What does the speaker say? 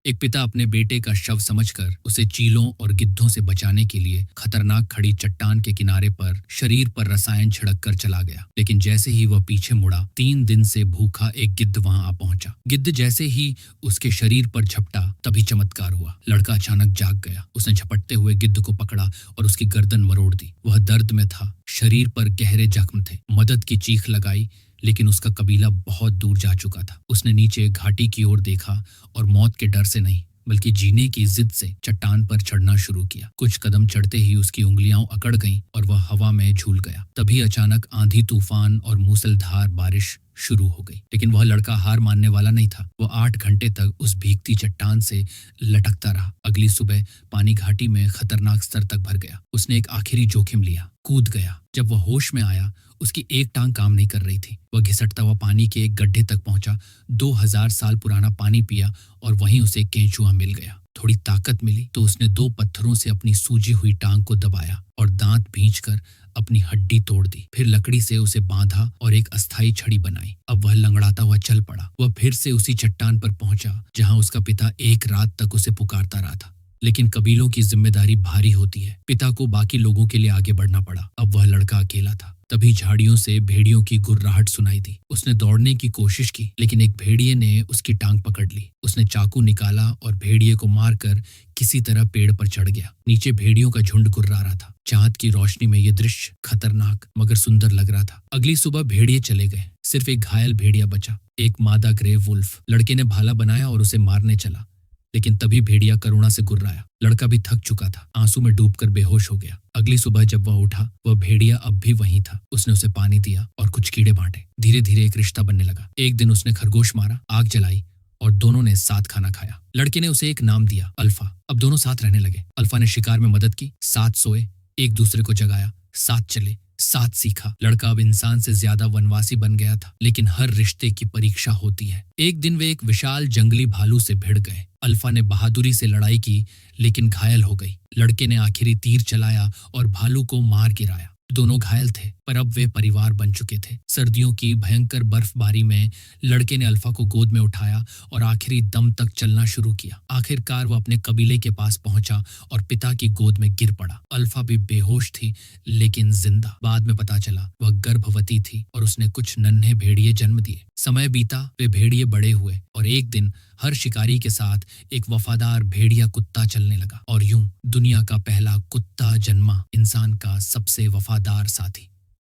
एक पिता अपने बेटे का शव समझकर उसे चीलों और गिद्धों से बचाने के लिए खतरनाक खड़ी चट्टान के किनारे पर शरीर पर रसायन छिड़क कर चला गया। लेकिन जैसे ही वह पीछे मुड़ा, 3 दिन से भूखा एक गिद्ध वहां आ पहुंचा। गिद्ध जैसे ही उसके शरीर पर झपटा, तभी चमत्कार हुआ। लड़का अचानक जाग गया। उसने झपटते हुए गिद्ध को पकड़ा और उसकी गर्दन मरोड़ दी। वह दर्द में था, शरीर पर गहरे जख्म थे। मदद की चीख लगाई, लेकिन उसका कबीला बहुत दूर जा चुका था। उसने नीचे घाटी की ओर देखा और मौत के डर से नहीं, बल्कि जीने की जिद से चट्टान पर चढ़ना शुरू किया। कुछ कदम चढ़ते ही उसकी उंगलियां अकड़ गईं और वह हवा में झूल गया। तभी अचानक आंधी तूफान और मूसलधार बारिश शुरू हो गई। लेकिन वह लड़का हार मानने वाला नहीं था। वह 8 घंटे तक उस भीगती चट्टान से लटकता रहा। अगली सुबह पानी घाटी में खतरनाक स्तर तक भर गया। उसने एक आखिरी जोखिम लिया, कूद गया। जब वह होश में आया, उसकी एक टांग काम नहीं कर रही थी। वह घिसटता हुआ पानी के एक गड्ढे तक पहुंचा। 2000 साल पुराना पानी पिया और वहीं उसे केंचुआ मिल गया। थोड़ी ताकत मिली तो उसने 2 पत्थरों से अपनी सूजी हुई टांग को दबाया और दांत भींचकर अपनी हड्डी तोड़ दी। फिर लकड़ी से उसे बांधा और एक अस्थायी छड़ी बनाई। अब वह लंगड़ाता हुआ चल पड़ा। वह फिर से उसी चट्टान पर पहुंचा जहां उसका पिता एक रात तक उसे पुकारता रहा था। लेकिन कबीलों की जिम्मेदारी भारी होती है। पिता को बाकी लोगों के लिए आगे बढ़ना पड़ा। अब वह लड़का अकेला था। तभी झाड़ियों से भेड़ियों की गुर्राहट सुनाई दी। उसने दौड़ने की कोशिश की, लेकिन एक भेड़िए ने उसकी टांग पकड़ ली। उसने चाकू निकाला और भेड़िए को मारकर किसी तरह पेड़ पर चढ़ गया। नीचे भेड़ियों का झुंड गुर्रा रहा था। चांद की रोशनी में यह दृश्य खतरनाक मगर सुंदर लग रहा था। अगली सुबह भेड़िए चले गए। सिर्फ एक घायल भेड़िया बचा, एक मादा ग्रे वुल्फ। लड़के ने भाला बनाया और उसे मारने चला, लेकिन तभी भेड़िया करुणा से गुर्राया। लड़का भी थक चुका था, आंसू में डूबकर बेहोश हो गया। अगली सुबह जब वह उठा, वह भेड़िया अब भी वहीं था। उसने उसे पानी दिया और कुछ कीड़े बांटे। धीरे धीरे एक रिश्ता बनने लगा। एक दिन उसने खरगोश मारा, आग जलाई और दोनों ने साथ खाना खाया। लड़के ने उसे एक नाम दिया, अल्फा। अब दोनों साथ रहने लगे। अल्फा ने शिकार में मदद की, साथ सोए, एक दूसरे को जगाया, साथ चले, साथ सीखा। लड़का अब इंसान से ज्यादा वनवासी बन गया था। लेकिन हर रिश्ते की परीक्षा होती है। एक दिन वे एक विशाल जंगली भालू से भिड़ गए। अल्फा ने बहादुरी से लड़ाई की, लेकिन घायल हो गई। लड़के ने आखिरी तीर चलाया और भालू को मार गिराया। दोनों घायल थे, पर अब वे परिवार बन चुके थे। सर्दियों की भयंकर बर्फबारी में लड़के ने अल्फा को गोद में उठाया और आखिरी दम तक चलना शुरू किया। आखिरकार वह अपने कबीले के पास पहुंचा और पिता की गोद में गिर पड़ा। अल्फा भी बेहोश थी, लेकिन जिंदा। बाद में पता चला वह गर्भवती थी और उसने कुछ नन्हे भेड़िए जन्म दिए। समय बीता, वे भेड़िए बड़े हुए और एक दिन हर शिकारी के साथ एक वफादार भेड़िया कुत्ता चलने लगा। और यूं दुनिया का पहला कुत्ता जन्मा, इंसान का सबसे वफादार साथी।